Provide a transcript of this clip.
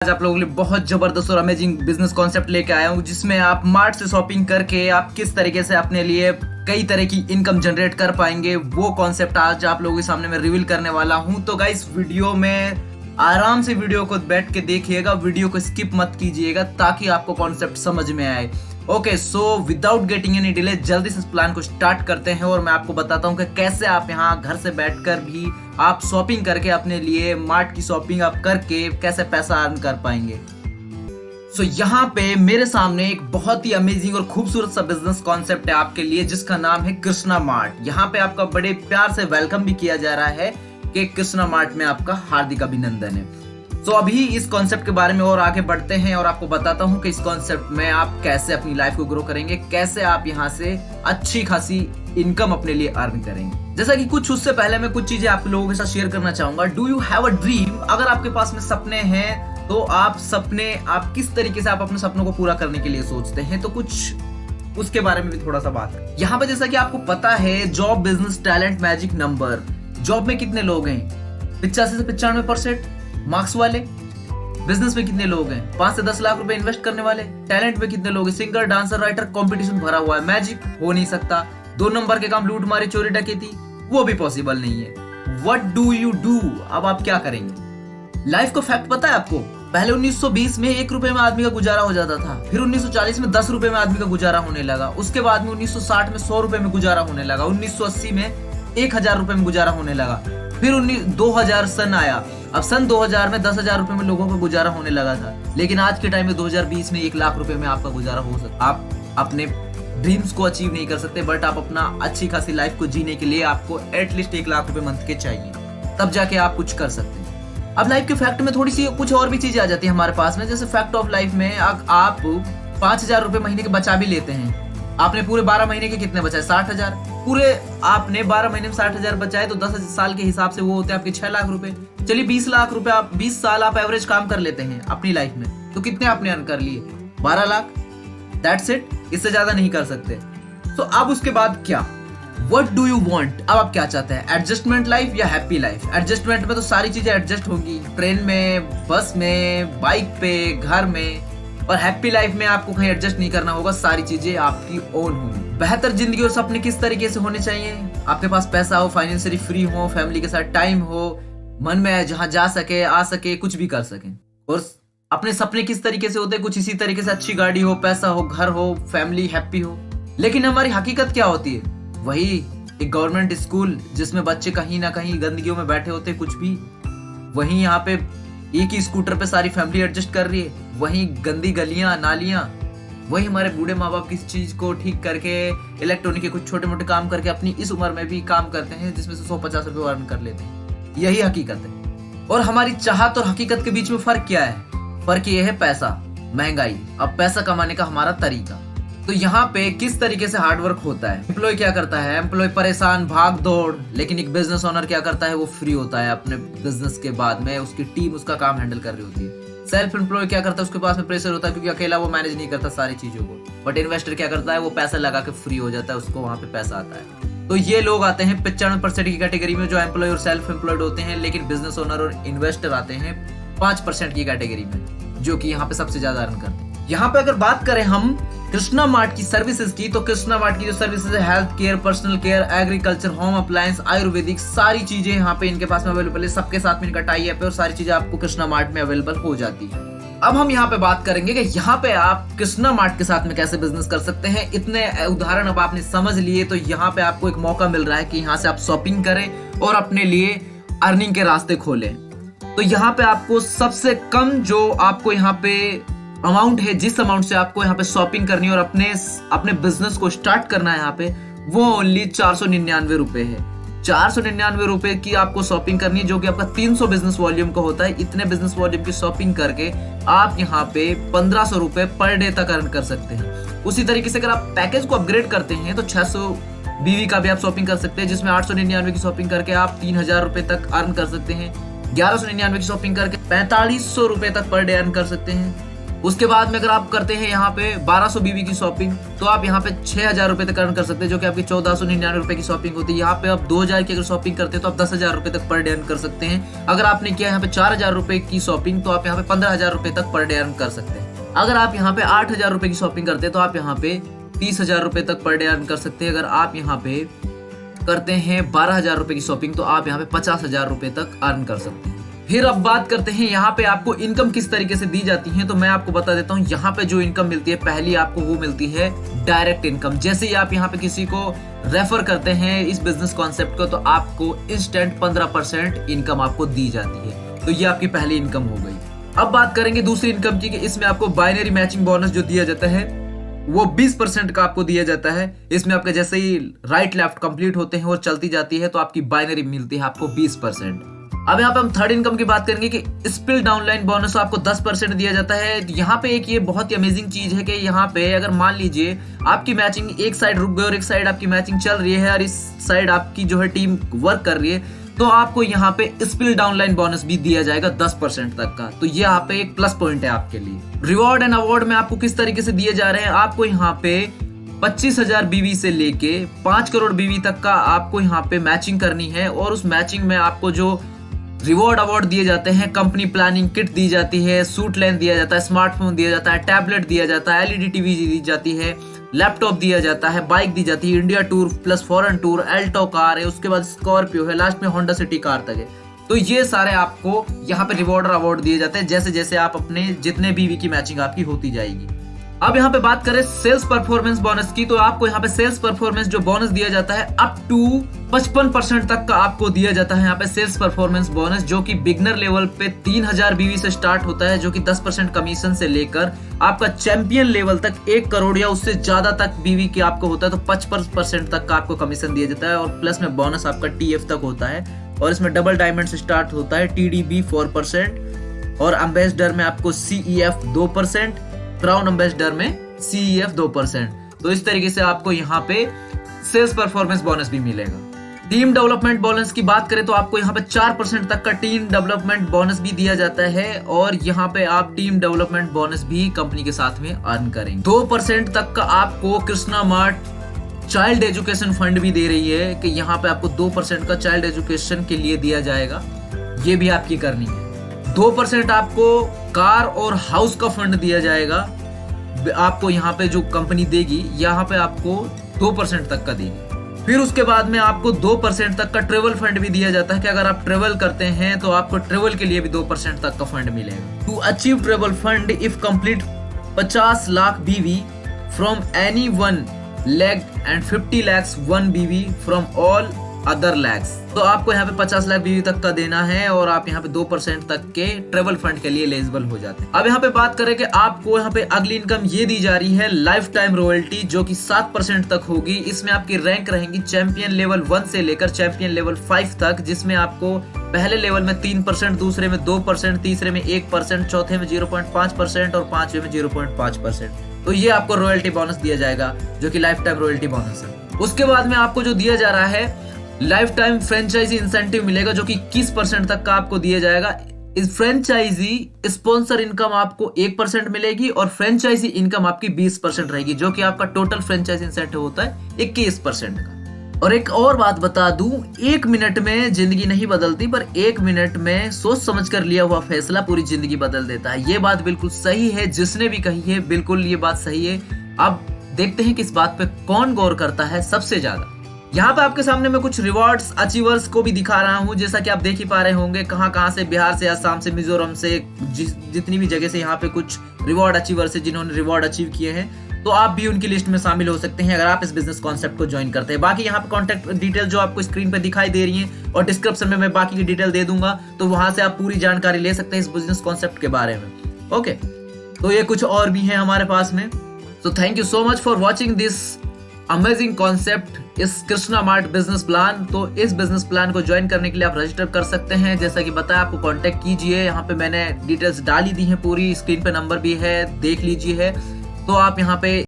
आज आप लोगों के लिए बहुत जबरदस्त और अमेजिंग बिजनेस कॉन्सेप्ट लेके आया हूँ, जिसमें आप मार्ट से शॉपिंग करके आप किस तरीके से अपने लिए कई तरह की इनकम जनरेट कर पाएंगे, वो कॉन्सेप्ट आज आप लोगों के सामने मैं रिवील करने वाला हूँ। तो गाइस, वीडियो में आराम से वीडियो को बैठ के देखिएगा, वीडियो को स्किप मत कीजिएगा ताकि आपको कॉन्सेप्ट समझ में आए। Okay, so without getting any delay जल्दी से इस प्लान को स्टार्ट करते हैं और मैं आपको बताता हूँ कि कैसे आप यहाँ घर से बैठकर भी आप शॉपिंग करके अपने लिए मार्ट की शॉपिंग आप करके कैसे पैसा अर्न कर पाएंगे। सो यहाँ पे मेरे सामने एक बहुत ही अमेजिंग और खूबसूरत सा बिजनेस कॉन्सेप्ट है आपके लिए, जिसका नाम है कृष्णा मार्ट। यहाँ पे आपका बड़े प्यार से वेलकम भी किया जा रहा है कि कृष्णा मार्ट में आपका हार्दिक अभिनंदन है। तो अभी इस कॉन्सेप्ट के बारे में और आगे बढ़ते हैं और आपको बताता हूं कि इस कॉन्सेप्ट में आप कैसे अपनी लाइफ को ग्रो करेंगे, कैसे आप यहां से अच्छी खासी इनकम अपने लिए अर्न करेंगे। जैसा कि कुछ उससे पहले मैं कुछ चीजें आप लोगों के साथ शेयर करना चाहूंगा। Do you have a dream? अगर आपके पास में सपने हैं तो आप किस तरीके से आप अपने सपनों को पूरा करने के लिए सोचते हैं, तो कुछ उसके बारे में भी थोड़ा सा बात। यहाँ पे जैसा कि आपको पता है, job, business, talent, magic number. Job में कितने लोग हैं? 85 से 95% मार्क्स वाले। बिजनेस में कितने लोग हैं? 5 से 10 लाख रुपए इन्वेस्ट करने वाले। टैलेंट में कितने लोग हैं? सिंगर, डांसर, राइटर, कंपटीशन भरा हुआ है। मैजिक हो नहीं सकता। 2 नंबर के काम, लूट मारी, चोरी डकैती, वो भी पॉसिबल नहीं है। What do you do? अब आप क्या करेंगे? लाइफ को फैक्ट पता है आपको? पहले 1920 में 1 रुपए में आदमी का गुजारा हो जाता था, फिर 1940 में 10 रुपए में आदमी का गुजारा होने लगा, उसके बाद में 1960 में 100 रुपए में गुजारा होने लगा, 1980 में 1000 रुपए में गुजारा होने लगा, फिर 2000 सन आया। अब सन 2000 में 10,000 रुपए में लोगों का गुजारा होने लगा था, लेकिन आज के टाइम में 2020 में 1 लाख रुपए में आपका गुजारा हो सकता। आप अपने ड्रीम्स को अचीव नहीं कर सकते, बट आप अपना अच्छी खासी लाइफ को जीने के लिए आपको एटलीस्ट 1 लाख रुपए मंथ के चाहिए, तब जाके आप कुछ कर सकते हैं। अब लाइफ के फैक्ट में थोड़ी सी कुछ और भी चीजें आ जाती है हमारे पास में। जैसे फैक्ट ऑफ लाइफ में आप 5,000 रुपए महीने के बचा भी लेते हैं। आपने पूरे 12 महीने के कितने बचाए? 60,000। पूरे आपने 12 महीने में 60,000 बचाए तो 10 साल के हिसाब से वो होते हैं आपके 6 लाख रुपए। चलिए 20 लाख रुपए, आप 20 साल आप एवरेज काम कर लेते हैं अपनी लाइफ में, तो कितने आपने अर्न कर लिए? 12 लाख। दैट्स इट, इससे ज्यादा नहीं कर सकते। तो अब उसके बाद क्या? What do you want? अब आप क्या चाहते हैं? एडजस्टमेंट लाइफ या हैप्पी लाइफ? एडजस्टमेंट में तो सारी चीजें एडजस्ट होंगी, ट्रेन में, बस में, बाइक पे, घर में। और हैप्पी लाइफ में आपको कहीं एडजस्ट नहीं करना होगा, सारी चीजें आपकी ओन होंगी। बेहतर जिंदगी और सपने किस तरीके से होने चाहिए? आपके पास पैसा हो, फाइनेंशियली फ्री हो, फैमिली के साथ टाइम हो, मन में जहां जा सके, आ सके, कुछ भी कर सके। और अपने सपने किस तरीके से होते हैं? कुछ इसी तरीके से, अच्छी गाड़ी हो, पैसा हो, घर हो, फैमिली हैप्पी हो। लेकिन हमारी हकीकत क्या होती है? वही एक गवर्नमेंट स्कूल जिसमें बच्चे कहीं ना कहीं गंदगियों में बैठे होते, कुछ भी। वहीं यहाँ पे एक ही स्कूटर पे सारी फैमिली एडजस्ट कर रही है, वहीं गंदी गलियां, नालियां। वही हमारे बूढ़े माँ बाप किस चीज को ठीक करके, इलेक्ट्रॉनिक के कुछ छोटे मोटे काम करके अपनी इस उम्र में भी काम करते हैं, जिसमें से 150 रुपए अर्न कर लेते हैं। यही हकीकत है। और हमारी चाहत और हकीकत के बीच में फर्क क्या है? फर्क ये है पैसा, महंगाई। अब पैसा कमाने का हमारा तरीका। तो यहाँ पे किस तरीके से हार्डवर्क होता है? एम्प्लॉय क्या करता है? एम्प्लॉय परेशान, भाग दौड़। लेकिन एक बिजनेस ओनर क्या करता है? वो फ्री होता है अपने बिजनेस के बाद में, उसकी टीम उसका काम हैंडल कर रही होती है। सेल्फ एम्प्लॉय क्या करता है? उसके पास में प्रेशर होता है क्योंकि अकेला वो मैनेज नहीं करता सारी चीजों को। बट इन्वेस्टर क्या करता है? वो पैसा लगा के फ्री हो जाता है, उसको वहां पे पैसा आता है। तो ये लोग आते हैं 95% की कैटेगरी में, जो एम्प्लॉय और सेल्फ एम्प्लॉयड होते हैं। लेकिन बिजनेस ओनर और इन्वेस्टर आते हैं 5% की कैटेगरी में, जो कि यहाँ पे सबसे ज्यादा अर्न करते हैं। यहाँ पे अगर बात करें हम कृष्णा मार्ट की सर्विसेज की, तो कृष्णा मार्ट की जो सर्विसेज है, health care, personal care, agriculture, home appliance, Ayurvedic, सारी चीजें यहाँ पे इनके पास में अवेलेबल है। सबके साथ में इनका टाई अप है और सारी चीजें आपको कृष्णा मार्ट में अवेलेबल हो जाती है। अब हम यहाँ पे बात करेंगे कि यहाँ पे आप कृष्णा मार्ट के साथ में कैसे बिजनेस कर सकते हैं। इतने उदाहरण अब आपने समझ लिए, तो यहाँ पे आपको एक मौका मिल रहा है कि यहाँ से आप शॉपिंग करें और अपने लिए अर्निंग के रास्ते खोलें। तो यहाँ पे आपको सबसे कम जो आपको यहाँ पे अमाउंट है, जिस अमाउंट से आपको यहाँ पे शॉपिंग करनी है और अपने बिजनेस को स्टार्ट करना है, यहाँ पे वो ओनली 499 रुपए है। 499 रुपए की आपको शॉपिंग करनी है, जो कि आपका 300 बिजनेस वॉल्यूम का होता है। इतने बिजनेस वॉल्यूम की शॉपिंग करके आप यहाँ पे 1500 रुपए पर डे तक अर्न कर सकते हैं। उसी तरीके से अगर आप पैकेज को अपग्रेड करते हैं तो 600 बीवी का भी आप शॉपिंग कर सकते हैं, जिसमें 899 की शॉपिंग करके आप 3000 रुपए तक अर्न कर सकते हैं। 1199 की शॉपिंग करके 4500 रुपए तक पर डे अर्न कर सकते हैं। उसके बाद में अगर आप करते हैं यहाँ पे 1200 बीबी की शॉपिंग, तो आप यहाँ पे 6000 रुपए तक अर्न कर सकते हैं, जो कि आपकी 1499 रुपए की शॉपिंग होती है। यहाँ पे आप 2000 की अगर शॉपिंग करते हैं तो आप 10,000 रुपए तक पर डे अर्न कर सकते हैं। अगर आपने किया यहाँ पे 4000 रुपए की शॉपिंग, तो आप यहाँ पे 15,000 रुपए तक पर डे अर्न कर सकते हैं। अगर आप यहाँ पे 8000 रुपए की शॉपिंग करते हैं तो आप यहाँ पे 30,000 रुपए तक पर डे अर्न कर सकते हैं। अगर आप यहाँ पे करते हैं 12,000 रुपए की शॉपिंग, तो आप यहाँ पे 50,000 रुपए तक अर्न कर सकते हैं। फिर अब बात करते हैं यहाँ पे आपको इनकम किस तरीके से दी जाती है। तो मैं आपको बता देता हूँ, यहाँ पे जो इनकम मिलती है, पहली आपको वो मिलती है डायरेक्ट इनकम। जैसे ही आप यहाँ पे किसी को रेफर करते हैं इस बिजनेस कॉन्सेप्ट को, तो आपको इंस्टेंट 15% इनकम आपको दी जाती है। तो ये आपकी पहली इनकम हो गई। अब बात करेंगे दूसरी इनकम की, कि इसमें आपको बाइनरी मैचिंग बोनस जो दिया जाता है वो 20% का आपको दिया जाता है। इसमें आपके जैसे ही राइट लेफ्ट कंप्लीट होते हैं और चलती जाती है, तो आपकी बाइनरी मिलती है आपको 20%। अब यहाँ पे हम थर्ड इनकम की बात करेंगे कि स्पिल डाउनलाइन बोनस आपको 10% दिया जाता है। यहाँ पे एक ये बहुत ही अमेजिंग चीज है कि यहाँ पे अगर मान लीजिए आपकी मैचिंग एक साइड रुक गई और एक साइड आपकी मैचिंग चल रही है और इस साइड आपकी जो है टीम वर्क कर रही है, तो आपको यहाँ पे स्पिल डाउनलाइन बोनस भी दिया जाएगा 10% तक का। तो ये यहाँ पे एक प्लस पॉइंट है आपके लिए। रिवॉर्ड एंड अवार्ड में आपको किस तरीके से दिए जा रहे हैं, आपको यहाँ पे 25,000 बीवी से लेके 5 करोड़ बीवी तक का आपको यहाँ पे मैचिंग करनी है। और उस मैचिंग में आपको जो रिवॉर्ड अवार्ड दिए जाते हैं, कंपनी प्लानिंग किट दी जाती है, सूट लेंथ दिया जाता है, स्मार्टफोन दिया जाता है, टैबलेट दिया जाता है, एलईडी टीवी दी जाती है, लैपटॉप दिया जाता है, बाइक दी जाती है, India tour plus foreign tour, Alto car है, उसके बाद स्कॉर्पियो है, लास्ट में होंडा सिटी कार तक है। तो ये सारे आपको यहाँ पे रिवॉर्ड और अवार्ड दिए जाते हैं जैसे जैसे आप अपने जितने बीवी की मैचिंग आपकी होती जाएगी। अब यहाँ पे बात करें सेल्स परफॉर्मेंस बोनस की, तो आपको यहाँ पे सेल्स परफॉर्मेंस जो बोनस दिया जाता है अप टू 55% तक का आपको दिया जाता है यहाँ पे सेल्स परफॉर्मेंस बोनस, जो कि बिगनर लेवल पे 3000 बीवी से स्टार्ट होता है, जो कि 10% कमीशन से लेकर आपका चैंपियन लेवल तक 1 करोड़ या उससे ज्यादा तक बीवी की आपको होता है, तो 55% तक का आपको कमीशन दिया जाता है। और प्लस में बोनस आपका TF तक होता है, और इसमें डबल डायमंड से स्टार्ट होता है, TDB 4%, और एम्बेसडर में आपको CEF 2%, क्राउन एम्बेसडर में CEF 2%। तो इस तरीके से आपको यहाँ पे सेल्स परफॉर्मेंस बोनस भी मिलेगा। टीम डेवलपमेंट बोनस की बात करें तो आपको यहाँ पे 4% तक का टीम डेवलपमेंट बोनस भी दिया जाता है, और यहाँ पे आप टीम डेवलपमेंट बोनस भी कंपनी के साथ में अर्न करेंगे। 2% तक का आपको Krishna mart child education fund भी दे रही है, कि यहाँ पे आपको 2% का चाइल्ड एजुकेशन के लिए दिया जाएगा, ये भी आपकी करनी है। 2% आपको कार और हाउस का फंड दिया जाएगा, आपको यहाँ पे जो कंपनी देगी, यहाँ पे आपको 2% तक का देगी। फिर उसके बाद में आपको 2% तक का ट्रेवल फंड भी दिया जाता है, कि अगर आप ट्रेवल करते हैं तो आपको ट्रेवल के लिए भी 2% तक का फंड मिलेगा। To achieve travel fund if complete 50 lakh BV from any one leg and 50 lakhs 1 बीवी फ्रॉम ऑल अदर लैग्स। तो आपको यहाँ पे 50 लाख बीवी तक का देना है, और आप यहाँ पे 2% तक के ट्रेवल फंड के लिए एलिजिबल हो जाते हैं। अब यहाँ पे बात करें कि आपको यहाँ पे अगली इनकम ये दी जा रही है लाइफ टाइम रॉयल्टी, जो कि 7% तक होगी। इसमें आपकी रैंक रहेंगी चैंपियन लेवल 1 से लेकर चैंपियन लेवल 5 तक, जिसमें आपको पहले लेवल में 3%, दूसरे में 2%, तीसरे में 1%, चौथे में 0.5% और पांचवे में 0.5%। तो ये आपको रॉयल्टी बोनस दिया जाएगा, जो कि लाइफ टाइम रॉयल्टी बोनस है। उसके बाद में आपको जो दिया जा रहा है लाइफ टाइम फ्रेंचाइजी इंसेंटिव मिलेगा, जो कि 21% तक का आपको दिया जाएगा। इस फ्रेंचाइजी स्पॉन्सर इनकम आपको 1% मिलेगी, और फ्रेंचाइजी इनकम आपकी 20% रहेगी, जो कि आपका टोटल फ्रेंचाइजी इंसेंटिव होता है 21% का। और एक और बात बता दूं, 1 मिनट में जिंदगी नहीं बदलती, पर 1 मिनट में सोच समझ कर लिया हुआ फैसला पूरी जिंदगी बदल देता है। ये बात बिल्कुल सही है, जिसने भी कही है बिल्कुल ये बात सही है। अब देखते हैं कि इस बात पे कौन गौर करता है सबसे ज्यादा। यहाँ पे आपके सामने मैं कुछ रिवॉर्ड्स अचीवर्स को भी दिखा रहा हूँ, जैसा कि आप देख ही पा रहे होंगे, कहाँ से, बिहार से, असम से, मिजोरम से, जितनी भी जगह से यहाँ पे कुछ रिवॉर्ड अचीवर्स है जिन्होंने रिवॉर्ड अचीव किए हैं। तो आप भी उनकी लिस्ट में शामिल हो सकते हैं अगर आप इस बिजनेस कॉन्सेप्ट को ज्वाइन करते हैं। बाकी यहाँ पे कॉन्टेक्ट डिटेल जो आपको स्क्रीन पे दिखाई दे रही है, और डिस्क्रिप्शन में मैं बाकी की डिटेल दे दूंगा, तो वहां से आप पूरी जानकारी ले सकते हैं इस बिजनेस कॉन्सेप्ट के बारे में। ओके, तो ये कुछ और भी है हमारे पास में। So thank you so much for watching this amazing concept, इस कृष्णा मार्ट बिजनेस प्लान। तो इस बिजनेस प्लान को ज्वाइन करने के लिए आप रजिस्टर कर सकते हैं, जैसा कि बताया आपको कांटेक्ट कीजिए। यहाँ पे मैंने डिटेल्स डाली दी हैं, पूरी स्क्रीन पे नंबर भी है, देख लीजिए है। तो आप यहाँ पे